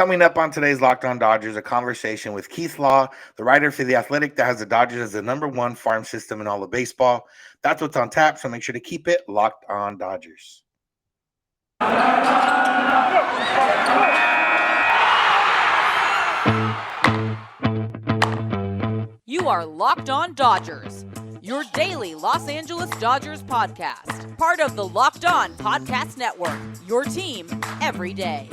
Coming up on today's Locked On Dodgers, a conversation with Keith Law, the writer for The Athletic that has the Dodgers as the number one farm system in all of baseball. That's what's on tap, so make sure to keep it Locked On Dodgers. You are Locked On Dodgers, your daily Los Angeles Dodgers podcast. Part of the Locked On Podcast Network, your team every day.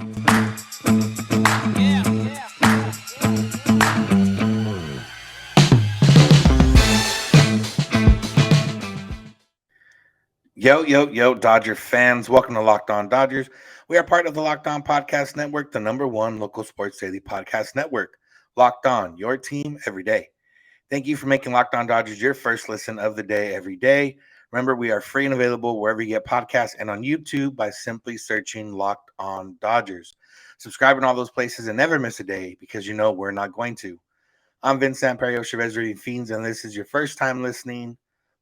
Yo, Dodger fans. Welcome to Locked On Dodgers. We are part of the Locked On Podcast Network, the number one local sports daily podcast network. Locked On, your team every day. Thank you for making Locked On Dodgers your first listen of the day every day. Remember, we are free and available wherever you get podcasts and on YouTube by simply searching Locked On Dodgers. Subscribe in all those places and never miss a day because you know we're not going to. I'm Vince Samperio, Chavez Reading Fiends, and this is your first time listening.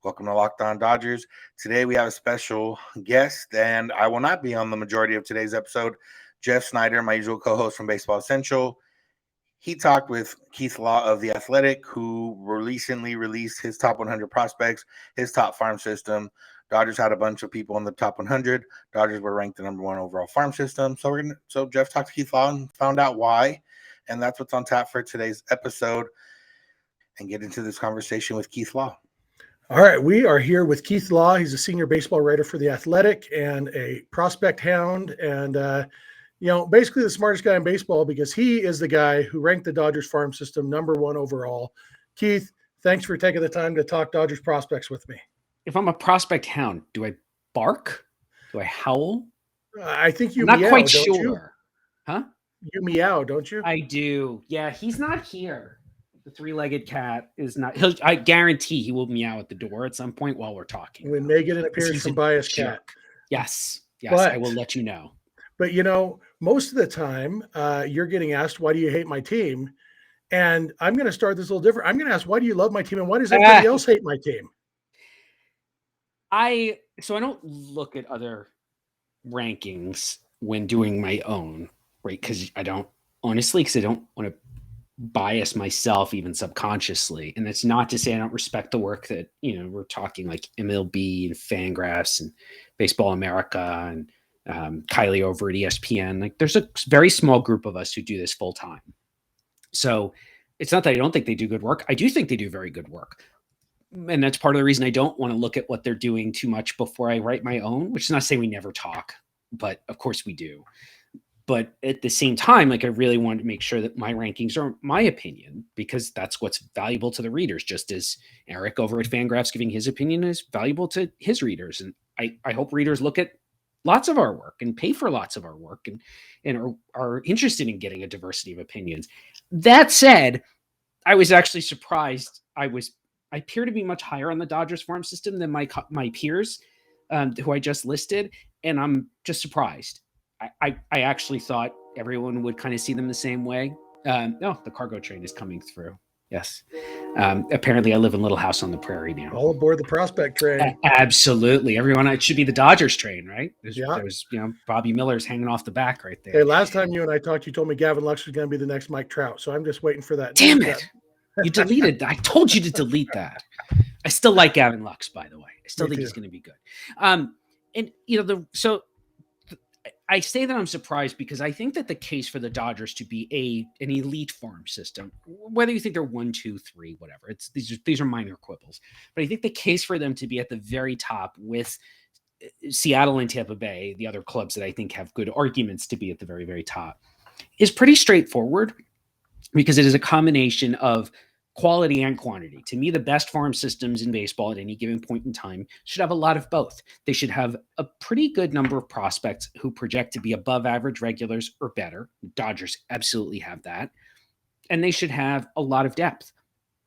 Welcome to Locked On Dodgers. Today we have a special guest, and I will not be on the majority of today's episode. Jeff Snider, my usual co-host from Baseball Central. He talked with Keith Law of The Athletic, who recently released his top 100 prospects, his top farm system. Dodgers had a bunch of people in the top 100. Dodgers were ranked the number one overall farm system. So Jeff talked to Keith Law and found out why, and that's what's on tap for today's episode. And get into this conversation with Keith Law. All right, we are here with Keith Law. He's a senior baseball writer for The Athletic and a prospect hound, and basically the smartest guy in baseball because he is the guy who ranked the Dodgers farm system number one overall. Keith, thanks for taking the time to talk Dodgers prospects with me. If I'm a prospect hound, do I bark? Do I howl? I think you I'm meow, not quite don't sure. you? Huh? You meow, don't you? I do. Yeah, he's not here. The three-legged cat is not. I guarantee he will meow at the door at some point while we're talking. We may get an appearance from Bias Cat. Yes, But I will let you know. But, most of the time you're getting asked, why do you hate my team? And I'm going to start this a little different. I'm going to ask, why do you love my team? And why does everybody else hate my team? I don't look at other rankings when doing my own, right? Because I don't want to bias myself even subconsciously. And that's not to say I don't respect the work that, we're talking like MLB and Fangraphs and Baseball America and Kylie over at ESPN. Like there's a very small group of us who do this full time. So it's not that I don't think they do good work. I do think they do very good work. And that's part of the reason I don't want to look at what they're doing too much before I write my own, which is not to say we never talk, but of course we do. But at the same time, I really wanted to make sure that my rankings are my opinion because that's what's valuable to the readers, just as Eric over at Fangraphs giving his opinion is valuable to his readers. And I hope readers look at lots of our work and pay for lots of our work and are interested in getting a diversity of opinions. That said, I was actually surprised. I appear to be much higher on the Dodgers farm system than my peers who I just listed. And I'm just surprised. I actually thought everyone would kind of see them the same way. The cargo train is coming through. Yes. Apparently I live in Little House on the Prairie now. All aboard the prospect train. Absolutely. Everyone, it should be the Dodgers train, right? Yeah. There's Bobby Miller's hanging off the back right there. Hey, last time you and I talked, you told me Gavin Lux was going to be the next Mike Trout. So I'm just waiting for that. Damn it. You deleted that. I told you to delete that. I still like Gavin Lux, by the way. I still think he's going to be good. I say that I'm surprised because I think that the case for the Dodgers to be an elite farm system, whether you think they're 1, 2, 3, whatever, these are minor quibbles, but I think the case for them to be at the very top with Seattle and Tampa Bay, the other clubs that I think have good arguments to be at the very, very top, is pretty straightforward because it is a combination of quality and quantity. To me, the best farm systems in baseball at any given point in time should have a lot of both. They should have a pretty good number of prospects who project to be above average regulars or better. Dodgers absolutely have that. And they should have a lot of depth.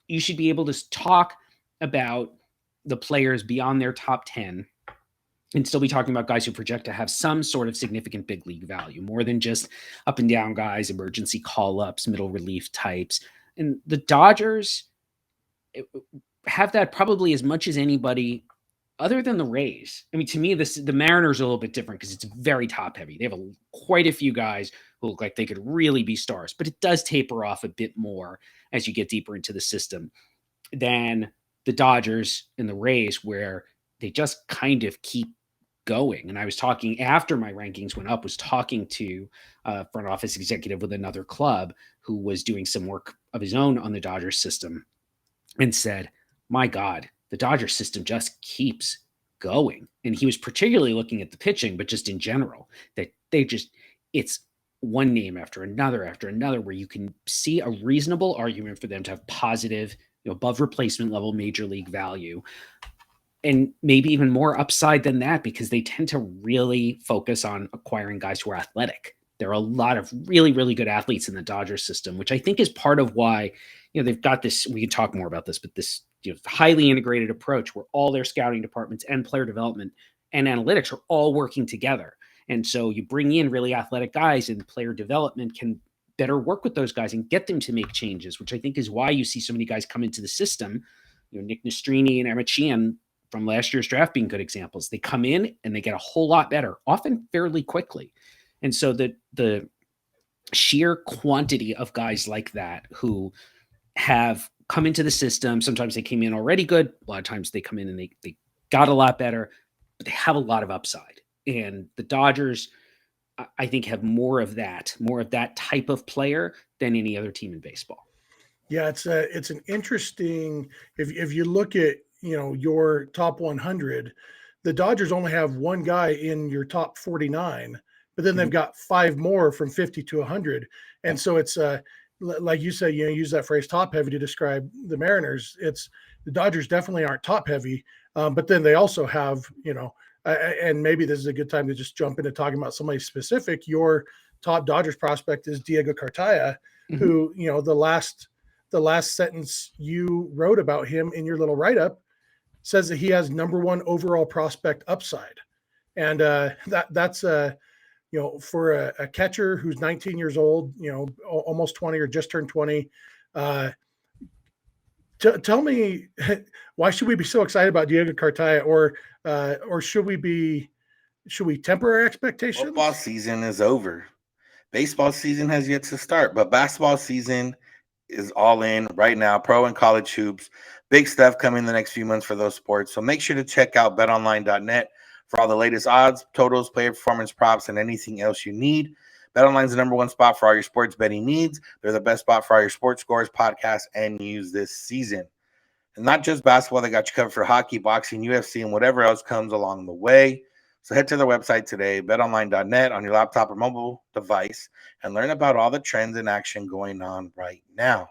You should be able to talk about the players beyond their top 10 and still be talking about guys who project to have some sort of significant big league value, more than just up and down guys, emergency call-ups, middle relief types. And the Dodgers have that probably as much as anybody other than the Rays. I mean, to me, the Mariners are a little bit different because it's very top heavy. They have quite a few guys who look like they could really be stars, but it does taper off a bit more as you get deeper into the system than the Dodgers and the Rays, where they just kind of keep going. And I was talking after my rankings went up, was talking to a front office executive with another club who was doing some work of his own on the Dodgers system and said, my God, the Dodgers system just keeps going. And he was particularly looking at the pitching, but just in general, that it's one name after another, where you can see a reasonable argument for them to have positive, above replacement level major league value, and maybe even more upside than that, because they tend to really focus on acquiring guys who are athletic. There are a lot of really, really good athletes in the Dodgers system, which I think is part of why, they've got this, we can talk more about this, but this highly integrated approach where all their scouting departments and player development and analytics are all working together. And so you bring in really athletic guys, and player development can better work with those guys and get them to make changes, which I think is why you see so many guys come into the system. Nick Nastrini and Emmett Sheehan from last year's draft being good examples. They come in and they get a whole lot better, often fairly quickly. And so the sheer quantity of guys like that who have come into the system, sometimes they came in already good, a lot of times they come in and they got a lot better, but they have a lot of upside. And the Dodgers, I think, have more of that type of player than any other team in baseball. Yeah, it's an interesting, if you look at, your top 100, the Dodgers only have one guy in your top 49, but then they've got 5 more from 50 to 100. And so it's like you said, use that phrase top heavy to describe the Mariners. It's the Dodgers definitely aren't top heavy, but then they also have, and maybe this is a good time to just jump into talking about somebody specific. Your top Dodgers prospect is Diego Cartaya, who, the last sentence you wrote about him in your little write-up says that he has number 1 overall prospect upside. And that's for a catcher who's 19 years old, almost 20 or just turned 20. Tell me, why should we be so excited about Diego Cartaya, or should we temper our expectations? Football season is over. Baseball season has yet to start, but basketball season is all in right now. Pro and college hoops, big stuff coming in the next few months for those sports. So make sure to check out betonline.net for all the latest odds, totals, player performance props, and anything else you need. BetOnline is the number 1 spot for all your sports betting needs. They're the best spot for all your sports scores, podcasts, and news this season. And not just basketball, they got you covered for hockey, boxing, UFC, and whatever else comes along the way. So head to their website today, betonline.net, on your laptop or mobile device, and learn about all the trends and action going on right now.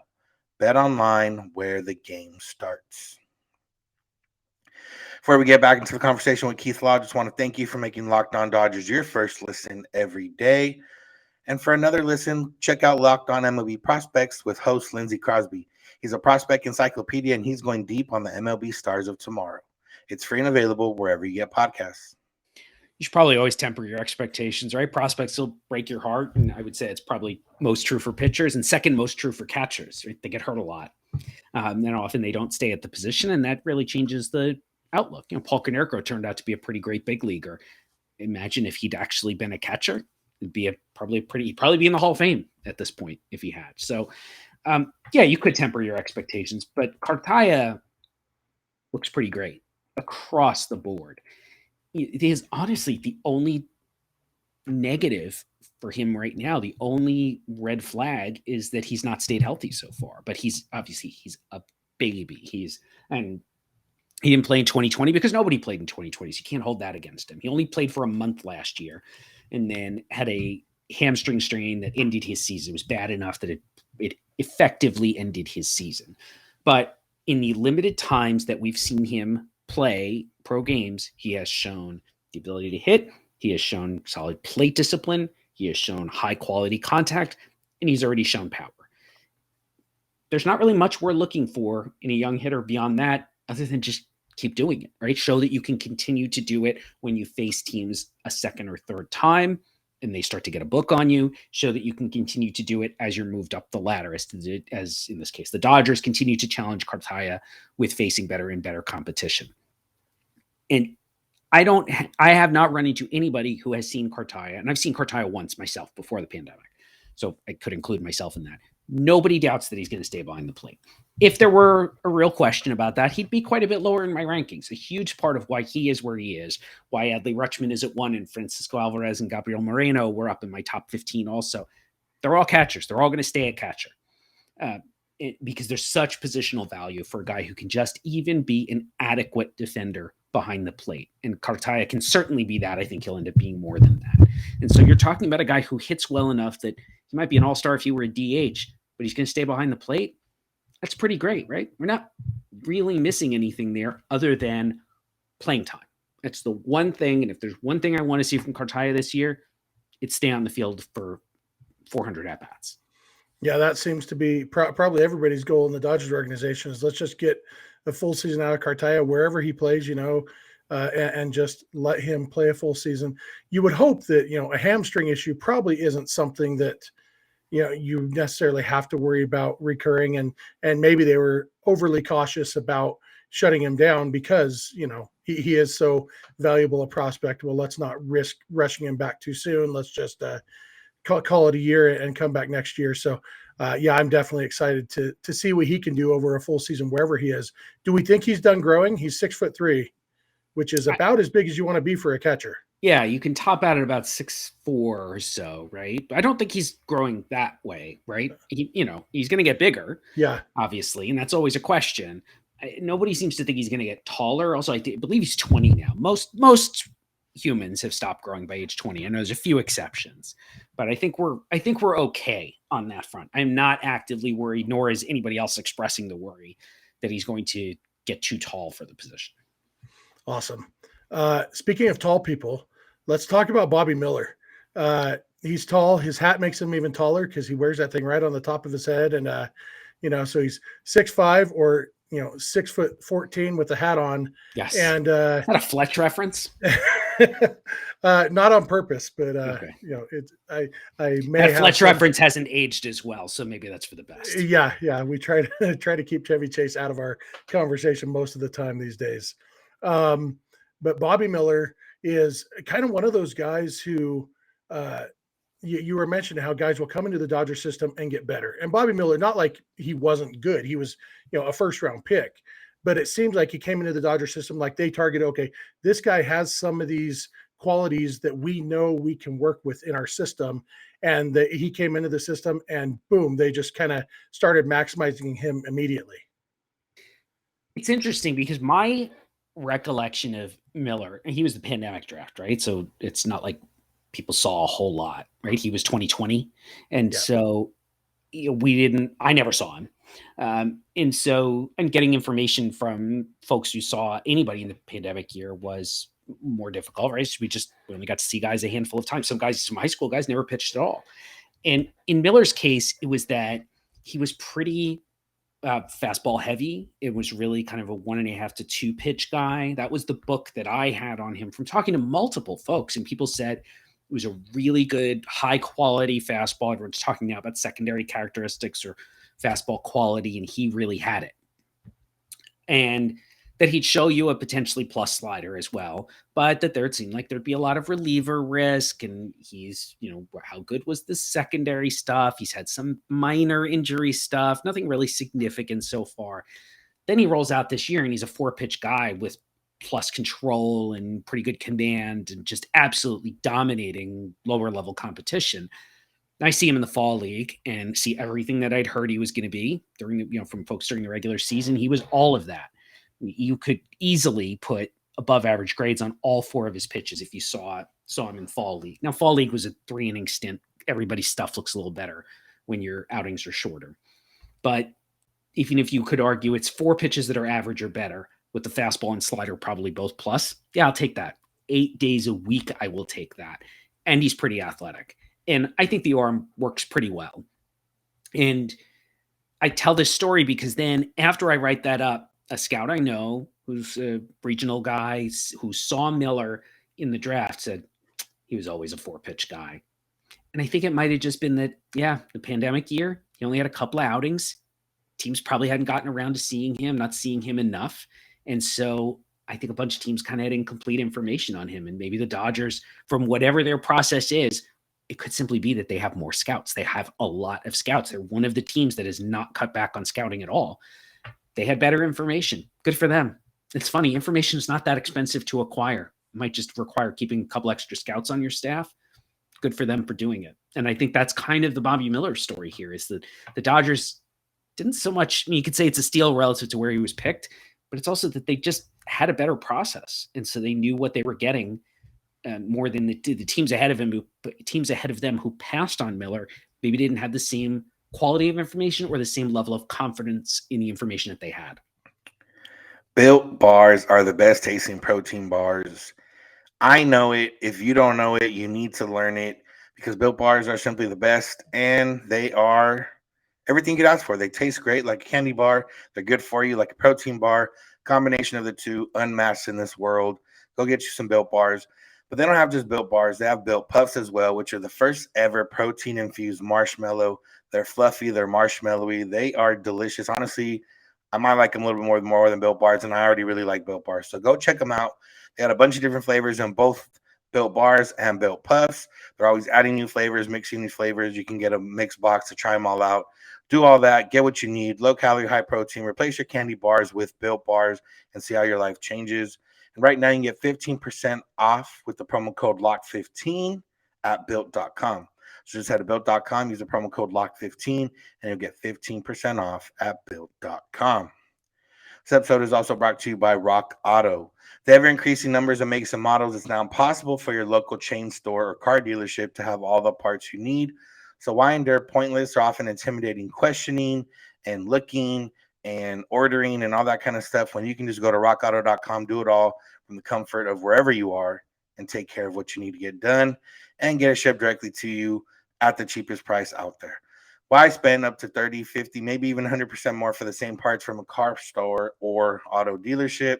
BetOnline, where the game starts. Before we get back into the conversation with Keith Law, I just want to thank you for making Locked On Dodgers your first listen every day. And for another listen, check out Locked On MLB Prospects with host Lindsey Crosby. He's a prospect encyclopedia, and he's going deep on the MLB stars of tomorrow. It's free and available wherever you get podcasts. You should probably always temper your expectations, right? Prospects will break your heart, and I would say it's probably most true for pitchers and second most true for catchers. Right? They get hurt a lot. And often they don't stay at the position, and that really changes the outlook. Paul Konerko turned out to be a pretty great big leaguer. Imagine if he'd actually been a catcher. It'd be he'd probably be in the Hall of Fame at this point if he had. So, you could temper your expectations, but Cartaya looks pretty great across the board. It is honestly the only negative for him right now. The only red flag is that he's not stayed healthy so far, but he's a baby. He didn't play in 2020 because nobody played in 2020. So you can't hold that against him. He only played for a month last year and then had a hamstring strain that ended his season. It was bad enough that it effectively ended his season. But in the limited times that we've seen him play pro games, he has shown the ability to hit. He has shown solid plate discipline. He has shown high quality contact, and he's already shown power. There's not really much we're looking for in a young hitter beyond that, other than just keep doing it, right? Show that you can continue to do it when you face teams a second or third time and they start to get a book on you. Show that you can continue to do it as you're moved up the ladder, as in this case, the Dodgers continue to challenge Cartaya with facing better and better competition. And I have not run into anybody who has seen Cartaya, and I've seen Cartaya once myself before the pandemic. So I could include myself in that. Nobody doubts that he's going to stay behind the plate. If there were a real question about that, he'd be quite a bit lower in my rankings. A huge part of why he is where he is, why Adley Rutschman is at 1 and Francisco Alvarez and Gabriel Moreno were up in my top 15 also. They're all catchers. They're all going to stay at catcher because there's such positional value for a guy who can just even be an adequate defender behind the plate. And Cartilla can certainly be that. I think he'll end up being more than that. And so you're talking about a guy who hits well enough that he might be an all-star if he were a DH, but he's going to stay behind the plate. That's pretty great, right? We're not really missing anything there other than playing time. That's the one thing. And if there's one thing I want to see from Cartilla this year, it's stay on the field for 400 at-bats. Yeah, that seems to be probably everybody's goal in the Dodgers organization is let's just get a full season out of Cartilla wherever he plays, and just let him play a full season. You would hope that, a hamstring issue probably isn't something that, you necessarily have to worry about recurring. And maybe they were overly cautious about shutting him down because, he is so valuable a prospect. Well, let's not risk rushing him back too soon. Let's just call it a year and come back next year. So, I'm definitely excited to see what he can do over a full season wherever he is. Do we think he's done growing? He's 6'3", which is about as big as you want to be for a catcher. Yeah, you can top out at about 6'4" or so, right? I don't think he's growing that way, right? He's going to get bigger, yeah, obviously, and that's always a question. Nobody seems to think he's going to get taller. Also, I believe he's 20 now. Most humans have stopped growing by age 20. I know there's a few exceptions, but I think we're okay on that front. I'm not actively worried, nor is anybody else expressing the worry that he's going to get too tall for the position. Awesome. Speaking of tall people, let's talk about Bobby Miller. He's tall. His hat makes him even taller because he wears that thing right on the top of his head. And, so he's 6'5" or, 6'14" with the hat on. Yes. And is that a Fletch reference? Not on purpose, but okay. I may that have Fletch reference hasn't aged as well, so maybe that's for the best. Yeah. We try to keep Chevy Chase out of our conversation most of the time these days. But Bobby Miller is kind of one of those guys who you were mentioning how guys will come into the Dodger system and get better. And Bobby Miller, not like he wasn't good. He was, a first-round pick. But it seems like he came into the Dodger system like they targeted, okay, this guy has some of these qualities that we know we can work with in our system. And he came into the system and boom, they just kind of started maximizing him immediately. It's interesting because my recollection of Miller, and he was the pandemic draft, right? So it's not like people saw a whole lot, right? He was 2020. And so I never saw him. And getting information from folks who saw anybody in the pandemic year was more difficult, right? So we only got to see guys a handful of times. Some high school guys never pitched at all. And in Miller's case, it was that he was pretty fastball heavy. It was really kind of a 1.5 to 2 pitch guy. That was the book that I had on him from talking to multiple folks. And people said it was a really good, high quality fastball. Everyone's talking now about secondary characteristics or fastball quality, and he really had it. And that he'd show you a potentially plus slider as well, but that it seemed like there'd be a lot of reliever risk. And he's, how good was the secondary stuff? He's had some minor injury stuff, nothing really significant so far. Then he rolls out this year and he's a 4-pitch guy with plus control and pretty good command and just absolutely dominating lower level competition. I see him in the fall league and see everything that I'd heard he was going to be from folks during the regular season. He was all of that. You could easily put above average grades on all 4 of his pitches if you saw him in fall league. Now, fall league was a 3-inning stint. Everybody's stuff looks a little better when your outings are shorter. But even if you could argue it's 4 pitches that are average or better with the fastball and slider probably both plus, yeah, I'll take that. 8 days a week, I will take that. And he's pretty athletic. And I think the arm works pretty well. And I tell this story because then after I write that up, a scout I know who's a regional guy who saw Miller in the draft said he was always a 4-pitch guy. And I think it might have just been that, the pandemic year, he only had a couple of outings. Teams probably hadn't gotten around to seeing him, not seeing him enough. And so I think a bunch of teams kind of had incomplete information on him. And maybe the Dodgers, from whatever their process is, it could simply be that they have more scouts. They have a lot of scouts. They're one of the teams that has not cut back on scouting at all. They had better information. Good for them. It's funny. Information is not that expensive to acquire. It might just require keeping a couple extra scouts on your staff. Good for them for doing it. And I think that's kind of the Bobby Miller story here, is that the Dodgers didn't so much, I mean, you could say it's a steal relative to where he was picked, but it's also that they just had a better process. And so they knew what they were getting more than the teams ahead of him, teams ahead of them who passed on Miller maybe didn't have the same quality of information or the same level of confidence in the information that they had. Built bars are the best tasting protein bars. I know it. If you don't know it, you need to learn it, because Built bars are simply the best, and they are everything you could ask for. They taste great like a candy bar. They're good for you like a protein bar. Combination of the two, unmatched in this world. Go get you some Built bars. But they don't have just Built bars. They have Built Puffs as well, which are the first ever protein-infused marshmallow. They're fluffy. They're marshmallowy. They are delicious. Honestly, I might like them a little bit more than Built bars, and I already really like Built bars. So go check them out. They got a bunch of different flavors in both Built bars and Built Puffs. They're always adding new flavors, mixing these flavors. You can get a mixed box to try them all out. Do all that. Get what you need. Low calorie, high protein. Replace your candy bars with Built bars and see how your life changes. And right now, you can get 15% off with the promo code LOCK15 at built.com. So just head to built.com, use the promo code LOCK15, and you'll get 15% off at built.com. This episode is also brought to you by Rock Auto. The ever-increasing numbers of makes and models, it's now impossible for your local chain store or car dealership to have all the parts you need. So why endure pointless or often intimidating questioning and looking and ordering and all that kind of stuff when you can just go to rockauto.com, do it all from the comfort of wherever you are, and take care of what you need to get done and get it shipped directly to you at the cheapest price out there. Why spend up to 30, 50, maybe even 100% more for the same parts from a car store or auto dealership?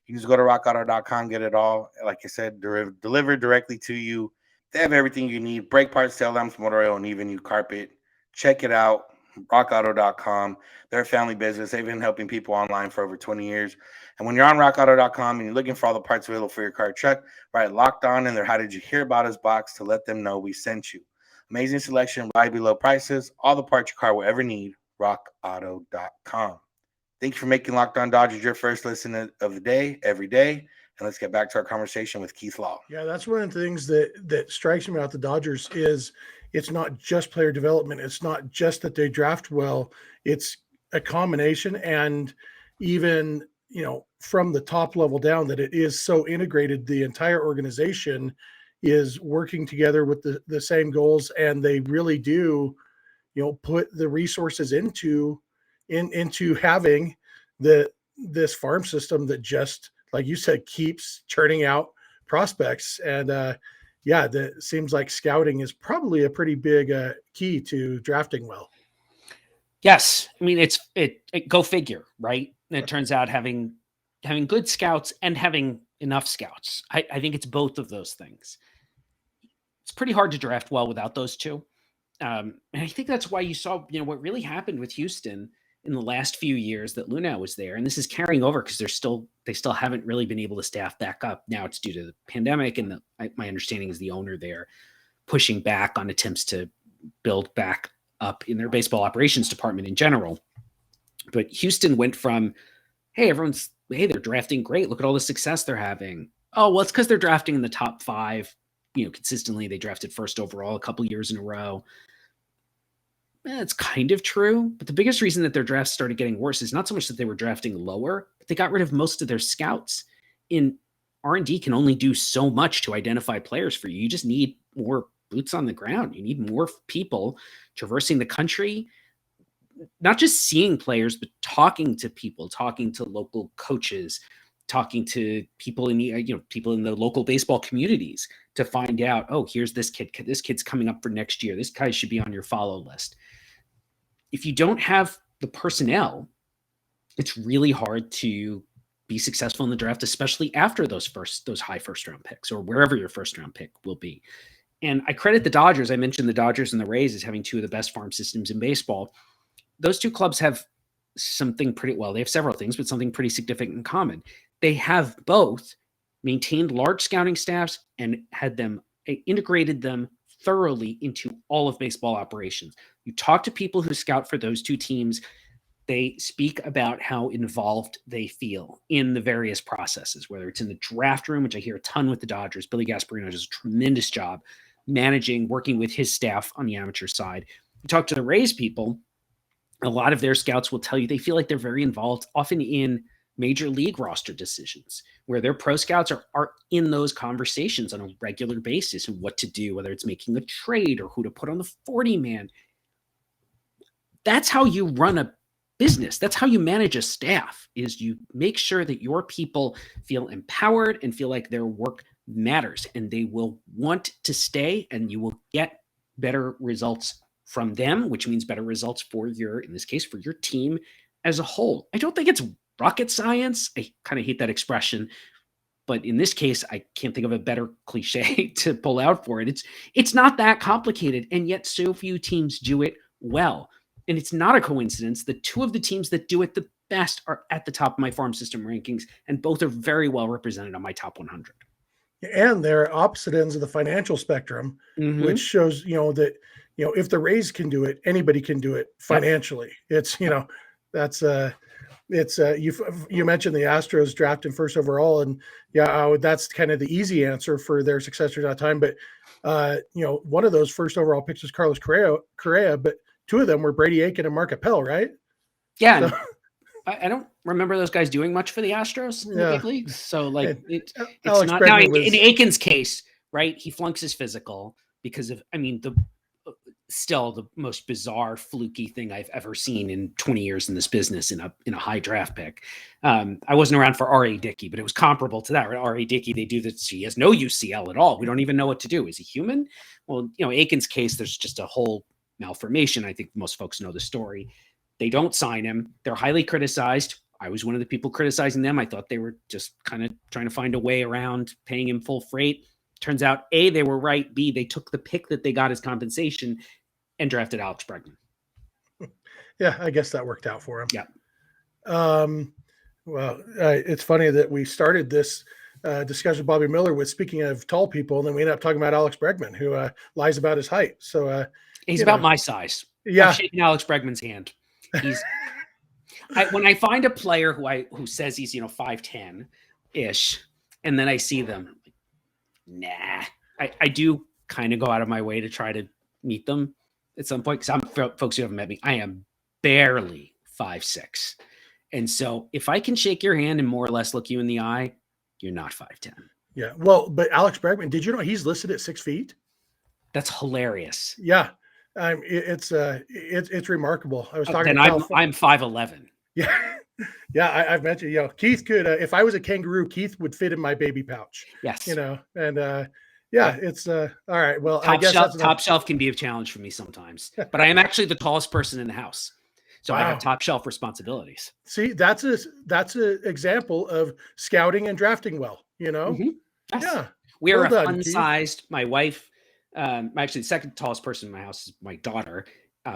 You can just go to rockauto.com, get it all, like I said, delivered directly to you. They have everything you need: brake parts, tail lamps, motor oil, and even new carpet. Check it out, rockauto.com. They're a family business. They've been helping people online for over 20 years. And when you're on rockauto.com and you're looking for all the parts available for your car or truck, write Locked On in their How Did You Hear About Us box to let them know we sent you. Amazing selection, reliably low prices, all the parts your car will ever need, rockauto.com. Thank you for making Locked On Dodgers your first listen of the day, every day. And let's get back to our conversation with Keith Law. Yeah, that's one of the things that strikes me about the Dodgers is it's not just player development. It's not just that they draft well. It's a combination, and even, from the top level down, that it is so integrated. The entire organization is working together with the same goals, and they really do, put the resources into having this farm system that just, like you said, keeps churning out prospects. And that seems like scouting is probably a pretty big key to drafting well. Yes. I mean, it go figure, right? And it turns out having good scouts and having enough scouts. I think it's both of those things. It's pretty hard to draft well without those two. And I think that's why you saw, what really happened with Houston in the last few years that Luna was there. And this is carrying over because they still haven't really been able to staff back up. Now it's due to the pandemic. And my understanding is the owner there pushing back on attempts to build back up in their baseball operations department in general. But Houston went from, hey, they're drafting great. Look at all the success they're having. Oh, well, it's because they're drafting in the top 5, consistently. They drafted first overall a couple years in a row. It's kind of true, but the biggest reason that their drafts started getting worse is not so much that they were drafting lower, but they got rid of most of their scouts. In R&D can only do so much to identify players for you. You just need more boots on the ground. You need more people traversing the country, not just seeing players, but talking to people, talking to local coaches, talking to people in the people in the local baseball communities to find out, oh, here's this kid. This kid's coming up for next year. This guy should be on your follow list. If you don't have the personnel, it's really hard to be successful in the draft, especially after those high first round picks or wherever your first round pick will be. And I credit the Dodgers. I mentioned the Dodgers and the Rays as having two of the best farm systems in baseball. Those two clubs have something they have several things, but something pretty significant in common. They have both maintained large scouting staffs and had them integrated them thoroughly into all of baseball operations. You talk to people who scout for those two teams, they speak about how involved they feel in the various processes, whether it's in the draft room, which I hear a ton with the Dodgers. Billy Gasparino does a tremendous job managing, working with his staff on the amateur side. You talk to the Rays people, a lot of their scouts will tell you they feel like they're very involved, often in major league roster decisions, where their pro scouts are in those conversations on a regular basis and what to do, whether it's making a trade or who to put on the 40-man. That's how you run a business. That's how you manage a staff, is you make sure that your people feel empowered and feel like their work matters, and they will want to stay, and you will get better results from them, which means better results for in this case, for your team as a whole. I don't think it's rocket science. I kind of hate that expression, but in this case, I can't think of a better cliche to pull out for it. It's not that complicated, and yet so few teams do it well. And it's not a coincidence that two of the teams that do it the best are at the top of my farm system rankings, and both are very well represented on my top 100. And they're opposite ends of the financial spectrum, which shows, that, if the Rays can do it, anybody can do it financially. It's, that's you mentioned the Astros drafting first overall, and that's kind of the easy answer for their successors at that time. But, one of those first overall picks was Carlos Correa, but two of them were Brady Aiken and Mark Appel, right? Yeah. So, I don't remember those guys doing much for the Astros in the big leagues. So it's Alex not Bregman now was, in Aiken's case, right? He flunks his physical because of, still the most bizarre fluky thing I've ever seen in 20 years in this business in a high draft pick. I wasn't around for R.A. Dickey, but it was comparable to that, right? R.A. Dickey, they do this. He has no UCL at all. We don't even know what to do. Is he human? Well, Aiken's case, there's just a whole malformation. I think most folks know the story. They don't sign him. They're highly criticized. I was one of the people criticizing them. I thought they were just kind of trying to find a way around paying him full freight. Turns out, A, they were right. B, they took the pick that they got as compensation and drafted Alex Bregman. Yeah, I guess that worked out for him. Yeah. Well, it's funny that we started this discussion with Bobby Miller with speaking of tall people, and then we ended up talking about Alex Bregman, who lies about his height. So he's about my size. Yeah. I've shaken Alex Bregman's hand. He's when I find a player who says he's 5'10" ish, and then I see them, nah. I do kind of go out of my way to try to meet them at some point, because folks who haven't met me, I am barely 5'6", and so if I can shake your hand and more or less look you in the eye, you're not 5'10". Yeah, well, but Alex Bregman, did you know he's listed at 6 feet? That's hilarious. Yeah. It's remarkable. I was talking to I'm 5'11". Yeah. Yeah. I've mentioned, Keith could, if I was a kangaroo, Keith would fit in my baby pouch. Yes. And it's all right. Well, top shelf can be a challenge for me sometimes, but I am actually the tallest person in the house. So wow. I have top shelf responsibilities. See, that's an example of scouting and drafting well, Mm-hmm. Yes. Yeah. We are a fun-sized, my wife, actually the second tallest person in my house is my daughter,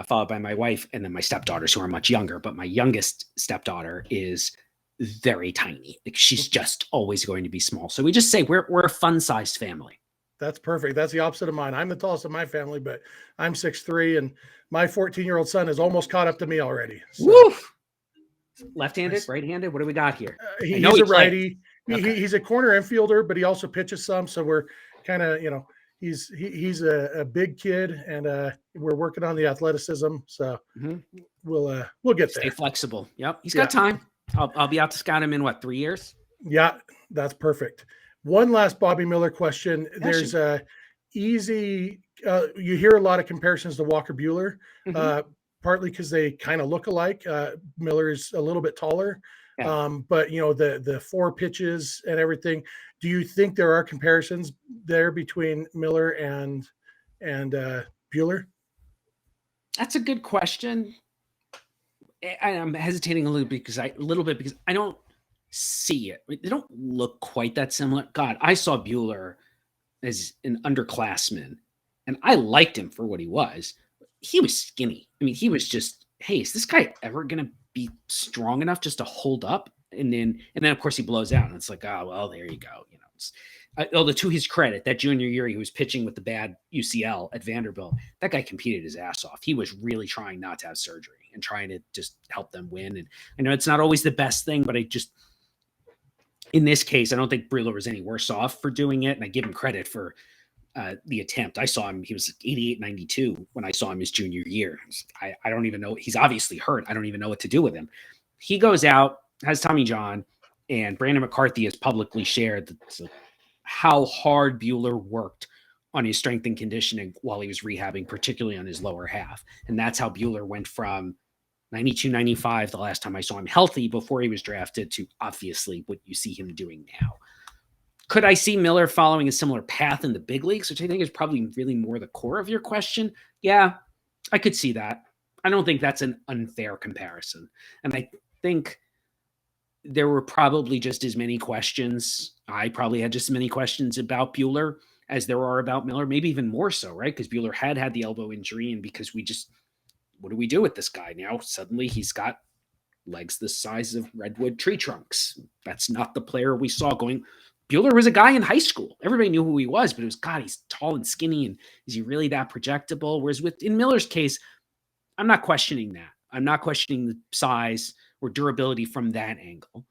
followed by my wife, and then my stepdaughters, who are much younger. But my youngest stepdaughter is very tiny. Like, she's just always going to be small. So we just say we're a fun-sized family. That's perfect. That's the opposite of mine. I'm the tallest of my family, but I'm 6'3", and my 14-year-old son has almost caught up to me already. So. Woof! Left-handed, right-handed? What do we got here? He's a righty. He's a corner infielder, but he also pitches some. So we're kind of, he's a big kid, and we're working on the athleticism. So we'll get there. Stay flexible. Yep, he's got time. I'll be out to scout him in 3 years? Yeah, that's perfect. One last Bobby Miller question. There's a easy. You hear a lot of comparisons to Walker Buehler, partly because they kind of look alike. Miller is a little bit taller. Yeah. But the 4 pitches and everything. Do you think there are comparisons there between Miller and Buehler? That's a good question. I'm hesitating a little bit because I don't see it. They don't look quite that similar. God, I saw Buehler as an underclassman, and I liked him for what he was. He was skinny. I mean, he was just, hey, is this guy ever going to be strong enough just to hold up And then of course he blows out, and it's like, oh well, there you go. Although to his credit, that junior year he was pitching with the bad UCL at Vanderbilt. That guy competed his ass off. He was really trying not to have surgery and trying to just help them win. And I know it's not always the best thing, but in this case, I don't think Buehler was any worse off for doing it. And I give him credit for the attempt. I saw him, he was 88, 92 when I saw him his junior year. I don't even know. He's obviously hurt. I don't even know what to do with him. He goes out, has Tommy John, and Brandon McCarthy has publicly shared how hard Buehler worked on his strength and conditioning while he was rehabbing, particularly on his lower half. And that's how Buehler went from 92, 95, the last time I saw him healthy before he was drafted, to obviously what you see him doing now. Could I see Miller following a similar path in the big leagues, which I think is probably really more the core of your question? Yeah, I could see that. I don't think that's an unfair comparison. And I think there were probably just as many questions. I probably had just as many questions about Buehler as there are about Miller, maybe even more so, right? Because Buehler had the elbow injury, and because what do we do with this guy now? Suddenly he's got legs the size of redwood tree trunks. That's not the player we saw going. Buehler was a guy in high school. Everybody knew who he was, but it was, God, he's tall and skinny, and is he really that projectable? Whereas in Miller's case, I'm not questioning that. I'm not questioning the size or durability from that angle.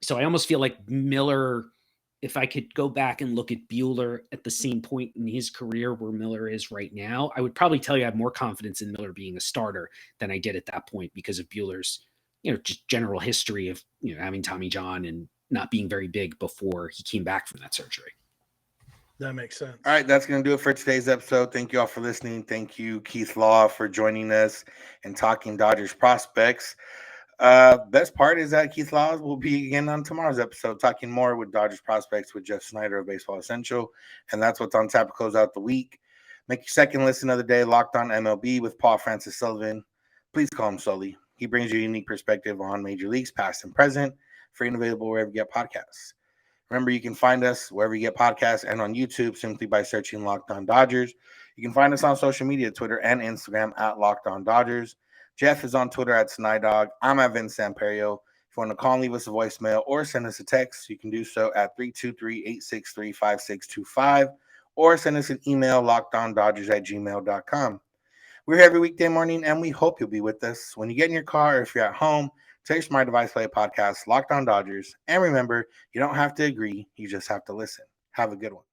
So I almost feel like Miller, if I could go back and look at Buehler at the same point in his career where Miller is right now, I would probably tell you I have more confidence in Miller being a starter than I did at that point because of Buehler's, just general history of, having Tommy John and not being very big before he came back from that surgery. That makes sense. All right, that's going to do it for today's episode. Thank you all for listening. Thank you, Keith Law, for joining us and talking Dodgers prospects. Best part is that Keith Law will be again on tomorrow's episode, talking more with Dodgers prospects with Jeff Snider of Baseball Essential. And that's what's on tap to close out the week. Make your second listen of the day Locked On MLB with Paul Francis Sullivan. Please call him Sully. He brings you a unique perspective on major leagues, past and present, free and available wherever you get podcasts. Remember, you can find us wherever you get podcasts and on YouTube simply by searching Locked On Dodgers. You can find us on social media, Twitter and Instagram at Locked On Dodgers. Jeff is on Twitter at Snider. I'm at Vince Samperio. If you want to call and leave us a voicemail or send us a text, you can do so at 323-863-5625 or send us an email, lockedondodgers@gmail.com. We're here every weekday morning, and we hope you'll be with us. When you get in your car or if you're at home, tell your smart device play a podcast, Locked On Dodgers. And remember, you don't have to agree. You just have to listen. Have a good one.